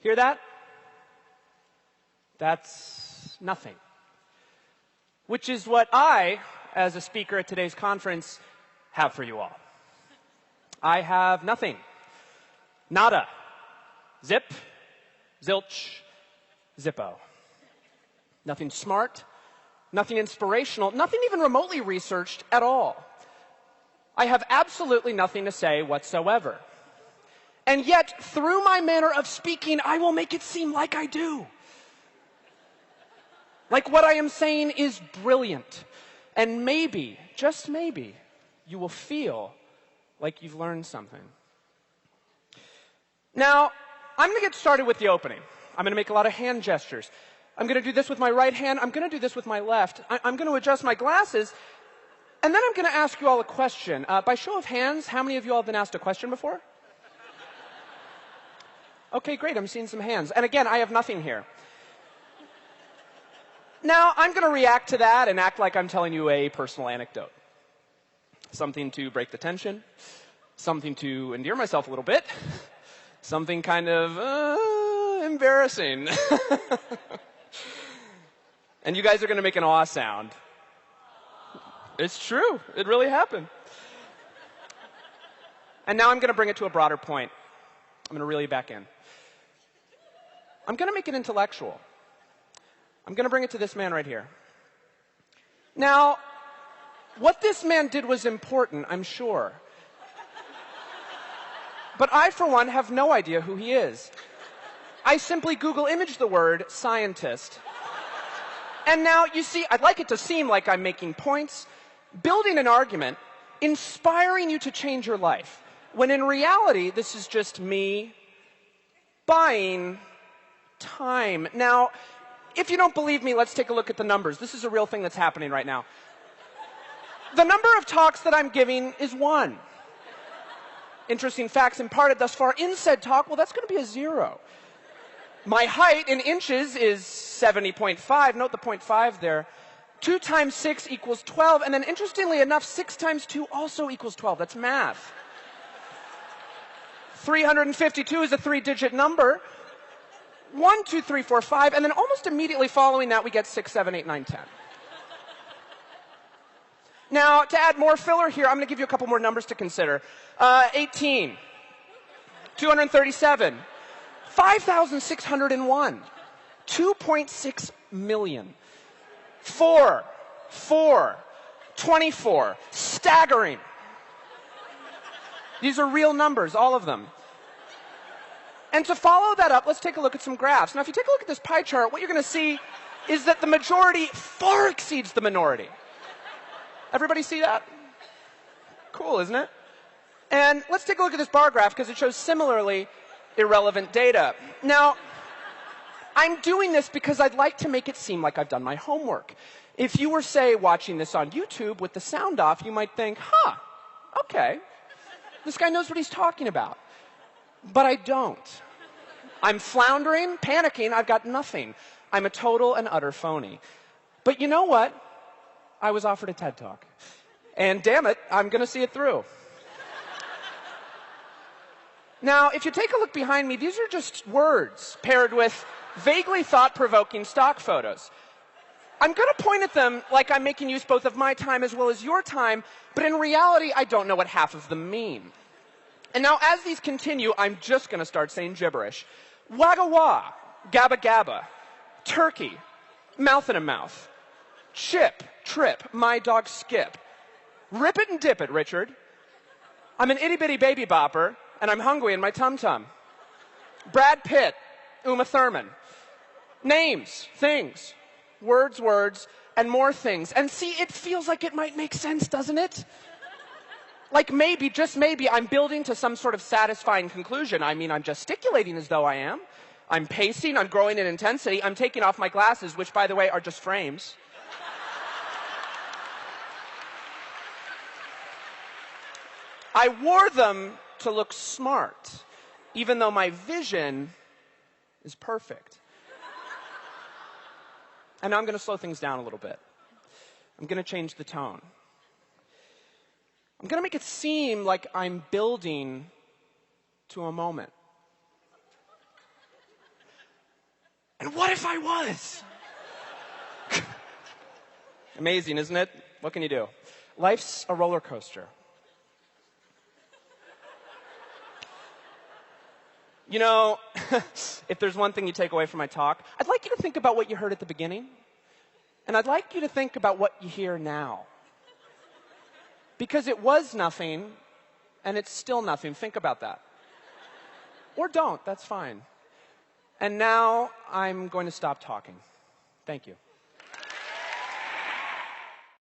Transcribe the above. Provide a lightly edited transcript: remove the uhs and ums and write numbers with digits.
Hear that? That's nothing. Which is what I, as a speaker at today's conference, have for you all. I have nothing. Nada. Zip. Zilch. Zippo. Nothing smart. Nothing inspirational. Nothing even remotely researched at all. I have absolutely nothing to say whatsoever. And yet, through my manner of speaking, I will make it seem like I do. Like what I am saying is brilliant. And maybe, just maybe, you will feel like you've learned something. Now, I'm going to get started with the opening. I'm going to make a lot of hand gestures. I'm going to do this with my right hand. I'm going to do this with my left. I'm going to adjust my glasses. And then I'm going to ask you all a question. By show of hands, how many of you all have been asked a question before? Okay, great. I'm seeing some hands. And again, I have nothing here. Now, I'm going to react to that and act like I'm telling you a personal anecdote. Something to break the tension. Something to endear myself a little bit. Something kind of embarrassing. And you guys are going to make an awe sound. It's true. It really happened. And now I'm going to bring it to a broader point. I'm going to reel you back in. I'm going to make it intellectual. I'm going to bring it to this man right here. Now, what this man did was important, I'm sure. But I, for one, have no idea who he is. I simply Google image the word scientist. And now, you see, I'd like it to seem like I'm making points, building an argument, inspiring you to change your life. When in reality, this is just me buying time. Now, if you don't believe me, let's take a look at the numbers. This is a real thing that's happening right now. The number of talks that I'm giving is 1. Interesting facts imparted thus far in said talk, well, that's going to be a 0. My height in inches is 70.5. Note the 0.5 there. 2 times 6 equals 12. And then interestingly enough, 6 times 2 also equals 12. That's math. 352 is a 3-digit number. 1, 2, 3, 4, 5. And then almost immediately following that, we get 6, 7, 8, 9, 10. Now, to add more filler here, I'm going to give you a couple more numbers to consider. 18. 237. 5,601. 2.6 million. 4. 24. Staggering. These are real numbers, all of them. And to follow that up, let's take a look at some graphs. Now, if you take a look at this pie chart, what you're going to see is that the majority far exceeds the minority. Everybody see that? Cool, isn't it? And let's take a look at this bar graph because it shows similarly irrelevant data. Now, I'm doing this because I'd like to make it seem like I've done my homework. If you were, say, watching this on YouTube with the sound off, you might think, okay, this guy knows what he's talking about. But I don't. I'm floundering, panicking, I've got nothing. I'm a total and utter phony. But you know what? I was offered a TED Talk. And damn it, I'm going to see it through. Now, if you take a look behind me, these are just words paired with vaguely thought-provoking stock photos. I'm going to point at them like I'm making use both of my time as well as your time, but in reality, I don't know what half of them mean. And now, as these continue, I'm just going to start saying gibberish. Wagga wah, gabba gabba, turkey, mouth in a mouth, chip, trip, my dog Skip. Rip it and dip it, Richard. I'm an itty-bitty baby bopper, and I'm hungry in my tum-tum. Brad Pitt, Uma Thurman. Names, things, words, and more things. And see, it feels like it might make sense, doesn't it? Like maybe, just maybe, I'm building to some sort of satisfying conclusion. I mean, I'm gesticulating as though I am. I'm pacing, I'm growing in intensity. I'm taking off my glasses, which, by the way, are just frames. I wore them to look smart, even though my vision is perfect. And now I'm going to slow things down a little bit. I'm going to change the tone. I'm going to make it seem like I'm building to a moment. And what if I was? Amazing, isn't it? What can you do? Life's a roller coaster. You know, if there's one thing you take away from my talk, I'd like you to think about what you heard at the beginning. And I'd like you to think about what you hear now. Because it was nothing, and it's still nothing. Think about that. Or don't, that's fine. And now I'm going to stop talking. Thank you.